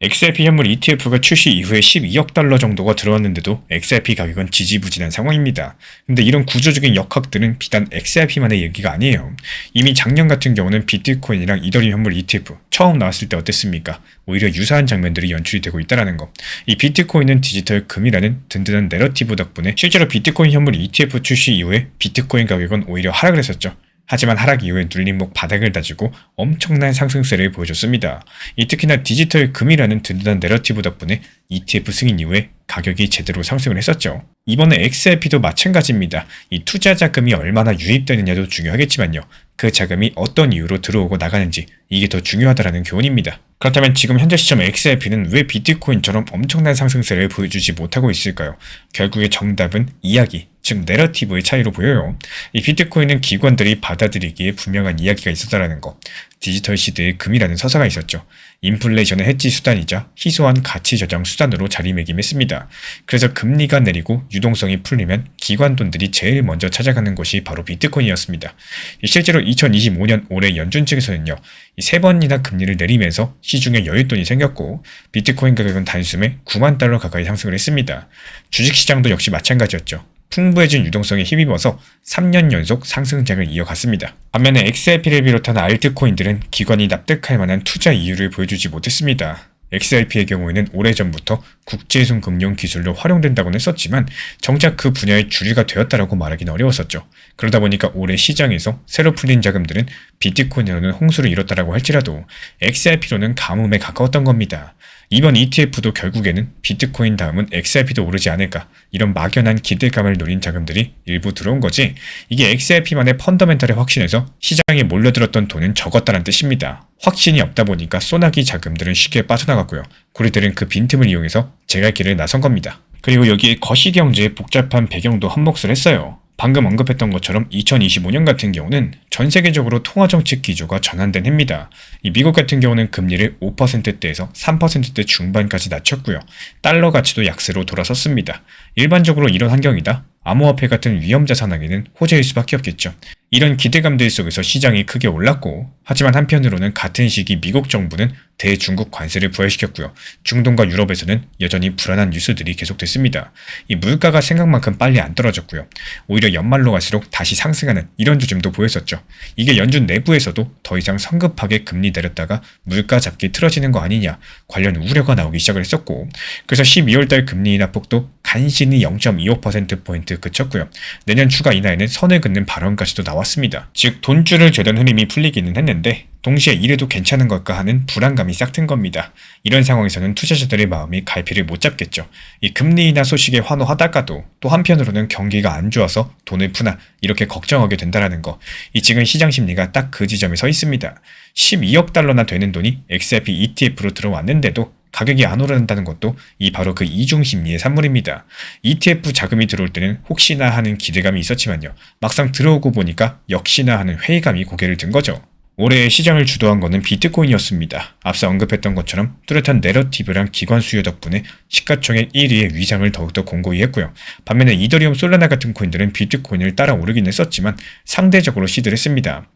XRP 현물 ETF가 출시 이후에 12억 달러 정도가 들어왔는데도 XRP 가격은 지지부진한 상황입니다. 근데 이런 구조적인 역학들은 비단 XRP만의 얘기가 아니에요. 이미 작년 같은 경우는 비트코인이랑 이더리움 현물 ETF 처음 나왔을 때 어땠습니까? 오히려 유사한 장면들이 연출이 되고 있다는 거. 이 비트코인은 디지털 금이라는 든든한 내러티브 덕분에 실제로 비트코인 현물 ETF 출시 이후에 비트코인 가격은 오히려 하락을 했었죠. 하지만 하락 이후에 눌림목 바닥을 다지고 엄청난 상승세를 보여줬습니다. 특히나 디지털 금이라는 든든한 내러티브 덕분에 ETF 승인 이후에 가격이 제대로 상승을 했었죠. 이번에 XRP도 마찬가지입니다. 이 투자 자금이 얼마나 유입되느냐도 중요하겠지만요. 그 자금이 어떤 이유로 들어오고 나가는지 이게 더 중요하다는 교훈입니다. 그렇다면 지금 현재 시점 XRP는 왜 비트코인처럼 엄청난 상승세를 보여주지 못하고 있을까요? 결국의 정답은 이야기, 즉 내러티브의 차이로 보여요. 이 비트코인은 기관들이 받아들이기에 분명한 이야기가 있었다는 거. 디지털 시대의 금이라는 서사가 있었죠. 인플레이션의 해지 수단이자 희소한 가치 저장 수단으로 자리매김했습니다. 그래서 금리가 내리고 유동성이 풀리면 기관 돈들이 제일 먼저 찾아가는 곳이 바로 비트코인이었습니다. 실제로 2025년 올해 연준 측에서는요, 3번이나 금리를 내리면서 시중에 여윳돈이 생겼고 비트코인 가격은 단숨에 9만 달러 가까이 상승을 했습니다. 주식시장도 역시 마찬가지였죠. 풍부해진 유동성에 힘입어서 3년 연속 상승장을 이어갔습니다. 반면에 XRP를 비롯한 알트코인들은 기관이 납득할 만한 투자 이유를 보여주지 못했습니다. XRP의 경우에는 오래전부터 국제송 금융 기술로 활용된다고는 했었지만 정작 그 분야의 주류가 되었다라고 말하기는 어려웠었죠. 그러다 보니까 올해 시장에서 새로 풀린 자금들은 비트코인으로는 홍수를 이뤘다라고 할지라도 XRP로는 가뭄에 가까웠던 겁니다. 이번 ETF도 결국에는 비트코인 다음은 XRP도 오르지 않을까, 이런 막연한 기대감을 노린 자금들이 일부 들어온 거지, 이게 XRP만의 펀더멘털에 확신해서 시장에 몰려들었던 돈은 적었다는 뜻입니다. 확신이 없다 보니까 소나기 자금들은 쉽게 빠져나갔고요. 고리들은 그 빈틈을 이용해서 제갈길을 나선 겁니다. 그리고 여기에 거시경제의 복잡한 배경도 한몫을 했어요. 방금 언급했던 것처럼 2025년 같은 경우는 전 세계적으로 통화정책 기조가 전환된 해입니다. 이 미국 같은 경우는 금리를 5%대에서 3%대 중반까지 낮췄고요. 달러 가치도 약세로 돌아섰습니다. 일반적으로 이런 환경이다 암호화폐 같은 위험자산에게는 호재일 수밖에 없겠죠. 이런 기대감들 속에서 시장이 크게 올랐고, 하지만 한편으로는 같은 시기 미국 정부는 대중국 관세를 부활시켰고요. 중동과 유럽에서는 여전히 불안한 뉴스들이 계속됐습니다. 이 물가가 생각만큼 빨리 안 떨어졌고요. 오히려 연말로 갈수록 다시 상승하는 이런 조짐도 보였었죠. 이게 연준 내부에서도 더 이상 성급하게 금리 내렸다가 물가 잡기 틀어지는 거 아니냐 관련 우려가 나오기 시작을 했었고, 그래서 12월달 금리 인하 폭도 간신히 0.25%포인트 그쳤고요. 내년 추가 인하에는 선을 긋는 발언까지도 나왔습니다. 즉 돈줄을 죄던 흐름이 풀리기는 했는데 동시에 이래도 괜찮은 걸까 하는 불안감이 싹 튼 겁니다. 이런 상황에서는 투자자들의 마음이 갈피를 못 잡겠죠. 이 금리 인하 소식에 환호하다가도 또 한편으로는 경기가 안 좋아서 돈을 푸나 이렇게 걱정하게 된다는 거. 지금 시장 심리가 딱 그 지점에 서 있습니다. 12억 달러나 되는 돈이 XRP ETF로 들어왔는데도 가격이 안 오른다는 것도 바로 그 이중 심리의 산물입니다. ETF 자금이 들어올 때는 혹시나 하는 기대감이 있었지만요. 막상 들어오고 보니까 역시나 하는 회의감이 고개를 든 거죠. 올해의 시장을 주도한 것은 비트코인이었습니다. 앞서 언급했던 것처럼 뚜렷한 내러티브랑 기관 수요 덕분에 시가총액 1위의 위상을 더욱더 공고히 했고요. 반면에 이더리움 솔라나 같은 코인들은 비트코인을 따라 오르긴 했었지만 상대적으로 시들을 했습니다.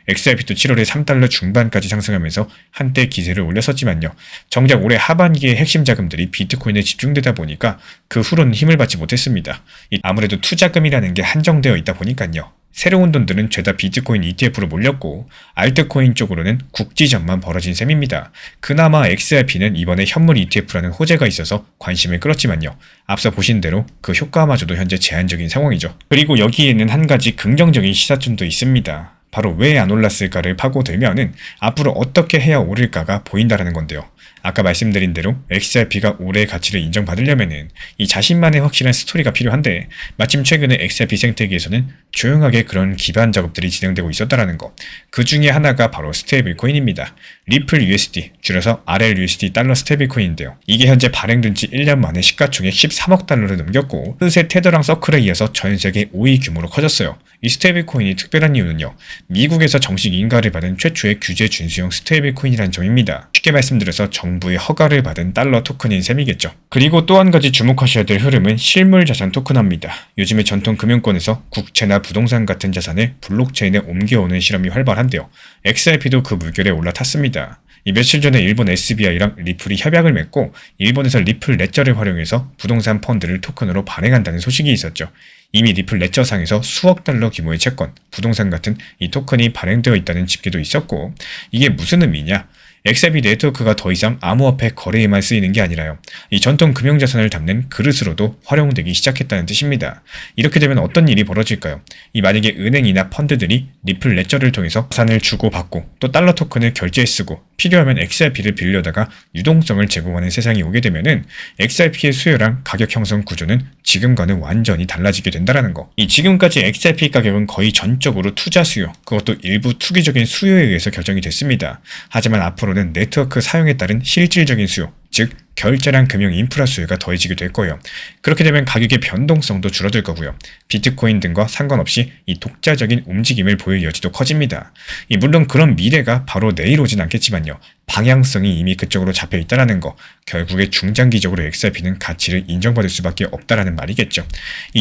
XRP도 7월에 3달러 중반까지 상승하면서 한때 기세를 올렸었지만요. 정작 올해 하반기에 핵심 자금들이 비트코인에 집중되다 보니까 그 후로는 힘을 받지 못했습니다. 아무래도 투자금이라는 게 한정되어 있다 보니까요. 새로운 돈들은 죄다 비트코인 ETF로 몰렸고 알트코인 쪽으로는 국지전만 벌어진 셈입니다. 그나마 XRP는 이번에 현물 ETF라는 호재가 있어서 관심을 끌었지만요. 앞서 보신 대로 그 효과마저도 현재 제한적인 상황이죠. 그리고 여기에는 한 가지 긍정적인 시사점도 있습니다. 바로 왜 안 올랐을까를 파고들면은 앞으로 어떻게 해야 오를까가 보인다라는 건데요. 아까 말씀드린 대로 XRP가 올해의 가치를 인정받으려면은 이 자신만의 확실한 스토리가 필요한데, 마침 최근에 XRP 생태계에서는 조용하게 그런 기반 작업들이 진행되고 있었다라는 거. 그 중에 하나가 바로 스테이블 코인입니다. 리플 USD, 줄여서 RLUSD 달러 스테이블 코인인데요. 이게 현재 발행된 지 1년 만에 시가총액 13억 달러를 넘겼고, 흐세 테더랑 서클에 이어서 전 세계 5위 규모로 커졌어요. 이 스테이블 코인이 특별한 이유는요. 미국에서 정식 인가를 받은 최초의 규제 준수형 스테이블 코인이라는 점입니다. 쉽게 말씀드려서 정부의 허가를 받은 달러 토큰인 셈이겠죠. 그리고 또 한 가지 주목하셔야 될 흐름은 실물 자산 토큰화입니다. 요즘에 전통 금융권에서 국채나 부동산 같은 자산을 블록체인에 옮겨오는 실험이 활발한데요. XRP도 그 물결에 올라탔습니다. 이 며칠 전에 일본 SBI랑 리플이 협약을 맺고 일본에서 리플 레저를 활용해서 부동산 펀드를 토큰으로 발행한다는 소식이 있었죠. 이미 리플 레저상에서 수억 달러 규모의 채권, 부동산 같은 이 토큰이 발행되어 있다는 집계도 있었고, 이게 무슨 의미냐? XRP 네트워크가 더 이상 암호화폐 거래에만 쓰이는 게 아니라요. 이 전통 금융자산을 담는 그릇으로도 활용되기 시작했다는 뜻입니다. 이렇게 되면 어떤 일이 벌어질까요? 만약에 은행이나 펀드들이 리플 레저를 통해서 자산을 주고받고 또 달러 토큰을 결제에 쓰고 필요하면 XRP를 빌려다가 유동성을 제공하는 세상이 오게 되면은 XRP의 수요랑 가격 형성 구조는 지금과는 완전히 달라지게 된다는 거. 지금까지 XRP 가격은 거의 전적으로 투자 수요, 그것도 일부 투기적인 수요에 의해서 결정이 됐습니다. 하지만 앞으로는 네트워크 사용에 따른 실질적인 수요, 즉 결제랑 금융 인프라 수요가 더해지게 될 거예요. 그렇게 되면 가격의 변동성도 줄어들 거고요. 비트코인 등과 상관없이 이 독자적인 움직임을 보일 여지도 커집니다. 물론 그런 미래가 바로 내일 오진 않겠지만요. 방향성이 이미 그쪽으로 잡혀 있다는 거, 결국에 중장기적으로 XRP는 가치를 인정받을 수밖에 없다라는 말이겠죠.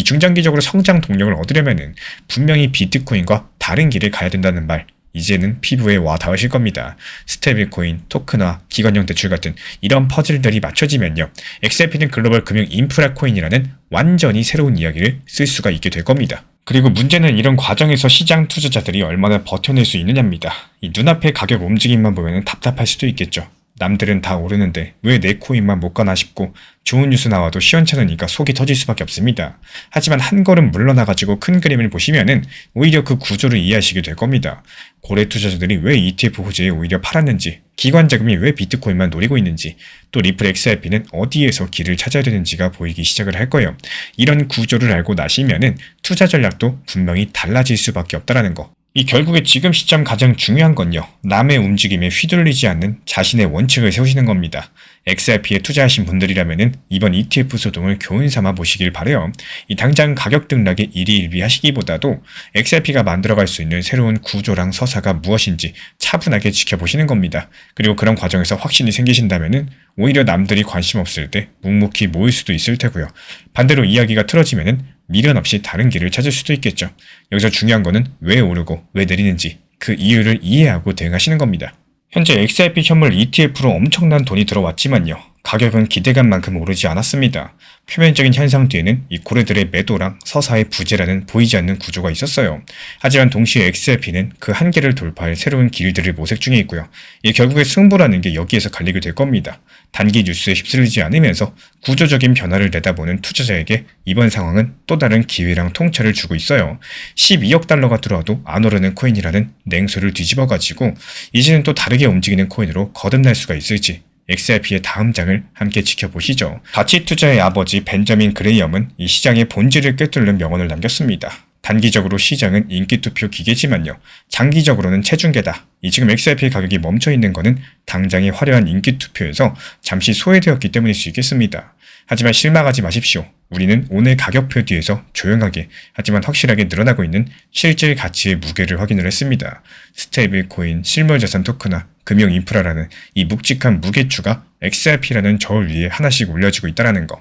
중장기적으로 성장 동력을 얻으려면은 분명히 비트코인과 다른 길을 가야 된다는 말, 이제는 피부에 와 닿으실 겁니다. 스테이블코인, 토큰화, 기관용 대출 같은 이런 퍼즐들이 맞춰지면요. XRP는 글로벌 금융 인프라 코인이라는 완전히 새로운 이야기를 쓸 수가 있게 될 겁니다. 그리고 문제는 이런 과정에서 시장 투자자들이 얼마나 버텨낼 수 있느냐입니다. 눈앞의 가격 움직임만 보면 답답할 수도 있겠죠. 남들은 다 오르는데 왜 내 코인만 못 가나 싶고 좋은 뉴스 나와도 시원찮으니까 속이 터질 수밖에 없습니다. 하지만 한 걸음 물러나가지고 큰 그림을 보시면은 오히려 그 구조를 이해하시게 될 겁니다. 고래 투자자들이 왜 ETF 호재에 오히려 팔았는지, 기관 자금이 왜 비트코인만 노리고 있는지, 또 리플 XRP는 어디에서 길을 찾아야 되는지가 보이기 시작을 할 거예요. 이런 구조를 알고 나시면은 투자 전략도 분명히 달라질 수밖에 없다라는 거. 결국에 지금 시점 가장 중요한 건요. 남의 움직임에 휘둘리지 않는 자신의 원칙을 세우시는 겁니다. XRP에 투자하신 분들이라면은 이번 ETF 소동을 교훈 삼아 보시길 바래요. 당장 가격 등락에 일희일비하시기보다도 XRP가 만들어갈 수 있는 새로운 구조랑 서사가 무엇인지 차분하게 지켜보시는 겁니다. 그리고 그런 과정에서 확신이 생기신다면은 오히려 남들이 관심 없을 때 묵묵히 모일 수도 있을 테고요. 반대로 이야기가 틀어지면은 미련 없이 다른 길을 찾을 수도 있겠죠. 여기서 중요한 거는 왜 오르고 왜 내리는지 그 이유를 이해하고 대응하시는 겁니다. 현재 XRP 현물 ETF로 엄청난 돈이 들어왔지만요. 가격은 기대감만큼 오르지 않았습니다. 표면적인 현상 뒤에는 이 고래들의 매도랑 서사의 부재라는 보이지 않는 구조가 있었어요. 하지만 동시에 XRP는 그 한계를 돌파할 새로운 길들을 모색 중에 있고요. 결국에 승부라는 게 여기에서 갈리게 될 겁니다. 단기 뉴스에 휩쓸리지 않으면서 구조적인 변화를 내다보는 투자자에게 이번 상황은 또 다른 기회랑 통찰을 주고 있어요. 12억 달러가 들어와도 안 오르는 코인이라는 냉소를 뒤집어가지고 이제는 또 다르게 움직이는 코인으로 거듭날 수가 있을지 XRP의 다음 장을 함께 지켜보시죠. 가치 투자의 아버지 벤저민 그레이엄은 이 시장의 본질을 꿰뚫는 명언을 남겼습니다. 단기적으로 시장은 인기투표 기계지만요. 장기적으로는 체중계다. 지금 XRP 가격이 멈춰있는 것은 당장의 화려한 인기투표에서 잠시 소외되었기 때문일 수 있겠습니다. 하지만 실망하지 마십시오. 우리는 오늘 가격표 뒤에서 조용하게 하지만 확실하게 늘어나고 있는 실질 가치의 무게를 확인을 했습니다. 스테이블 코인, 실물자산 토큰화, 금융 인프라라는 이 묵직한 무게추가 XRP라는 저울 위에 하나씩 올려지고 있다는 거.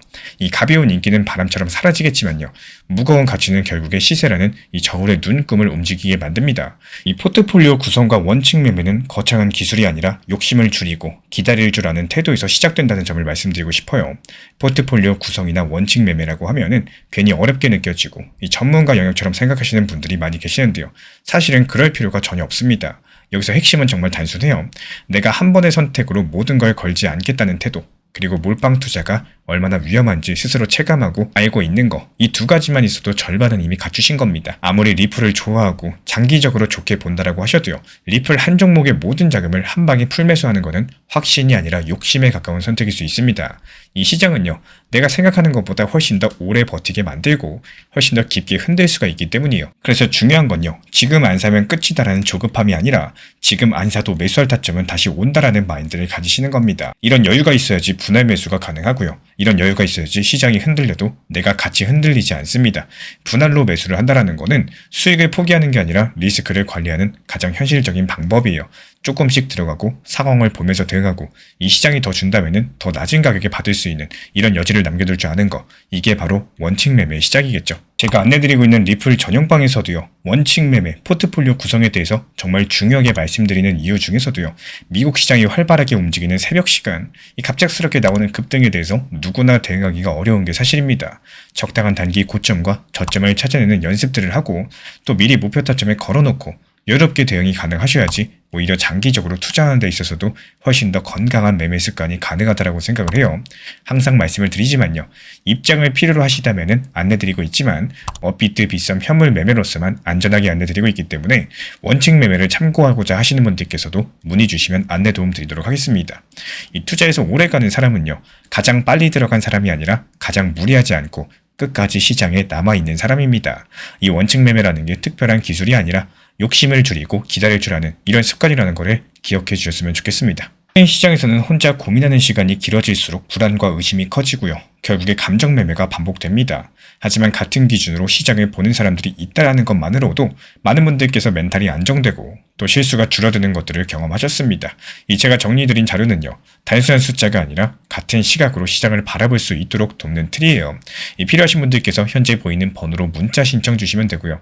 가벼운 인기는 바람처럼 사라지겠지만요. 무거운 가치는 결국에 시세라는 이 저울의 눈금을 움직이게 만듭니다. 포트폴리오 구성과 원칙 매매는 거창한 기술이 아니라 욕심을 줄이고 기다릴 줄 아는 태도에서 시작된다는 점을 말씀드리고 싶어요. 포트폴리오 구성이나 원칙 매매라고 하면은 괜히 어렵게 느껴지고 전문가 영역처럼 생각하시는 분들이 많이 계시는데요. 사실은 그럴 필요가 전혀 없습니다. 여기서 핵심은 정말 단순해요. 내가 한 번의 선택으로 모든 걸 걸지 않겠다는 태도, 그리고 몰빵 투자가 얼마나 위험한지 스스로 체감하고 알고 있는 거, 이 두 가지만 있어도 절반은 이미 갖추신 겁니다. 아무리 리플을 좋아하고 장기적으로 좋게 본다라고 하셔도요. 리플 한 종목의 모든 자금을 한 방에 풀매수하는 것은 확신이 아니라 욕심에 가까운 선택일 수 있습니다. 이 시장은요. 내가 생각하는 것보다 훨씬 더 오래 버티게 만들고 훨씬 더 깊게 흔들 수가 있기 때문이에요. 그래서 중요한 건요. 지금 안 사면 끝이다라는 조급함이 아니라 지금 안 사도 매수할 타점은 다시 온다라는 마인드를 가지시는 겁니다. 이런 여유가 있어야지 분할 매수가 가능하고요. 이런 여유가 있어야지 시장이 흔들려도 내가 같이 흔들리지 않습니다. 분할로 매수를 한다라는 거는 수익을 포기하는 게 아니라 리스크를 관리하는 가장 현실적인 방법이에요. 조금씩 들어가고 상황을 보면서 대응하고 이 시장이 더 준다면은 더 낮은 가격에 받을 수 있는 이런 여지를 남겨둘 줄 아는 거, 이게 바로 원칙 매매의 시작이겠죠. 제가 안내드리고 있는 리플 전용방에서도요, 원칙 매매, 포트폴리오 구성에 대해서 정말 중요하게 말씀드리는 이유 중에서도요, 미국 시장이 활발하게 움직이는 새벽 시간, 이 갑작스럽게 나오는 급등에 대해서 누구나 대응하기가 어려운 게 사실입니다. 적당한 단기 고점과 저점을 찾아내는 연습들을 하고 또 미리 목표 타점에 걸어놓고 여유롭게 대응이 가능하셔야지 오히려 장기적으로 투자하는 데 있어서도 훨씬 더 건강한 매매 습관이 가능하다고 생각을 해요. 항상 말씀을 드리지만요. 입장을 필요로 하시다면 안내드리고 있지만 비트 비썸 현물 매매로서만 안전하게 안내드리고 있기 때문에 원칙 매매를 참고하고자 하시는 분들께서도 문의 주시면 안내 도움 드리도록 하겠습니다. 이 투자에서 오래 가는 사람은요. 가장 빨리 들어간 사람이 아니라 가장 무리하지 않고 끝까지 시장에 남아있는 사람입니다. 이 원칙 매매라는 게 특별한 기술이 아니라 욕심을 줄이고 기다릴 줄 아는 이런 습관이라는 거를 기억해 주셨으면 좋겠습니다. 시장에서는 혼자 고민하는 시간이 길어질수록 불안과 의심이 커지고요. 결국에 감정 매매가 반복됩니다. 하지만 같은 기준으로 시장을 보는 사람들이 있다라는 것만으로도 많은 분들께서 멘탈이 안정되고 또 실수가 줄어드는 것들을 경험하셨습니다. 이 제가 정리해드린 자료는요. 단순한 숫자가 아니라 같은 시각으로 시장을 바라볼 수 있도록 돕는 툴이에요. 필요하신 분들께서 현재 보이는 번호로 문자 신청 주시면 되고요.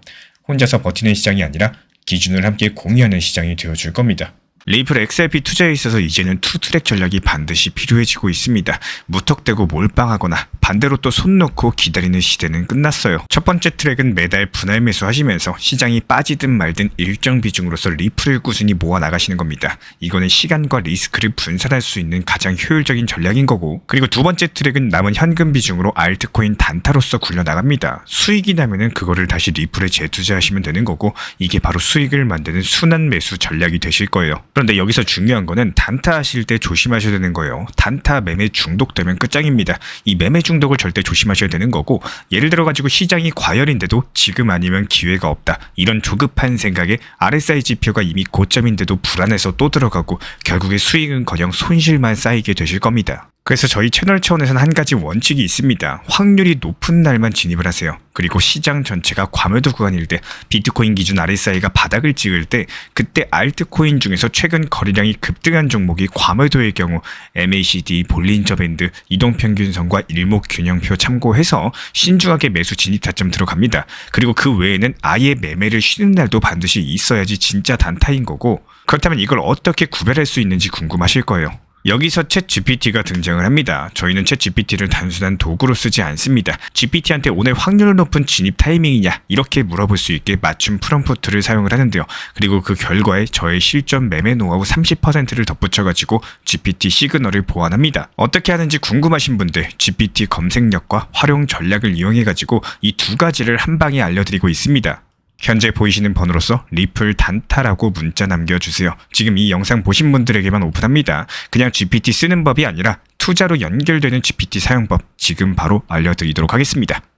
혼자서 버티는 시장이 아니라 기준을 함께 공유하는 시장이 되어줄 겁니다. 리플 XRP 투자에 있어서 이제는 투트랙 전략이 반드시 필요해지고 있습니다. 무턱대고 몰빵하거나 반대로 또 손 놓고 기다리는 시대는 끝났어요. 첫 번째 트랙은 매달 분할 매수하시면서 시장이 빠지든 말든 일정 비중으로서 리플을 꾸준히 모아 나가시는 겁니다. 이거는 시간과 리스크를 분산할 수 있는 가장 효율적인 전략인 거고, 그리고 두 번째 트랙은 남은 현금 비중으로 알트코인 단타로서 굴려 나갑니다. 수익이 나면은 그거를 다시 리플에 재투자하시면 되는 거고, 이게 바로 수익을 만드는 순환 매수 전략이 되실 거예요. 그런데 여기서 중요한 거는 단타 하실 때 조심하셔야 되는 거예요. 단타 매매 중독되면 끝장입니다. 이 매매 중독을 절대 조심하셔야 되는 거고, 예를 들어 가지고 시장이 과열인데도 지금 아니면 기회가 없다, 이런 조급한 생각에 RSI 지표가 이미 고점인데도 불안해서 또 들어가고 결국에 수익은커녕 손실만 쌓이게 되실 겁니다. 그래서 저희 채널 차원에서는 한 가지 원칙이 있습니다. 확률이 높은 날만 진입을 하세요. 그리고 시장 전체가 과매도 구간일 때, 비트코인 기준 RSI가 바닥을 찍을 때, 그때 알트코인 중에서 최근 거래량이 급등한 종목이 과매도의 경우 MACD, 볼린저 밴드, 이동평균선과 일목균형표 참고해서 신중하게 매수 진입 타점 들어갑니다. 그리고 그 외에는 아예 매매를 쉬는 날도 반드시 있어야지 진짜 단타인 거고, 그렇다면 이걸 어떻게 구별할 수 있는지 궁금하실 거예요. 여기서 챗 GPT가 등장을 합니다. 저희는 챗 GPT를 단순한 도구로 쓰지 않습니다. GPT한테 오늘 확률 높은 진입 타이밍이냐 이렇게 물어볼 수 있게 맞춤 프롬프트를 사용을 하는데요. 그리고 그 결과에 저의 실전 매매 노하우 30%를 덧붙여가지고 GPT 시그널을 보완합니다. 어떻게 하는지 궁금하신 분들 GPT 검색력과 활용 전략을 이용해가지고 이 두 가지를 한 방에 알려드리고 있습니다. 현재 보이시는 번호로서 리플 단타라고 문자 남겨주세요. 지금 이 영상 보신 분들에게만 오픈합니다. 그냥 GPT 쓰는 법이 아니라 투자로 연결되는 GPT 사용법 지금 바로 알려드리도록 하겠습니다.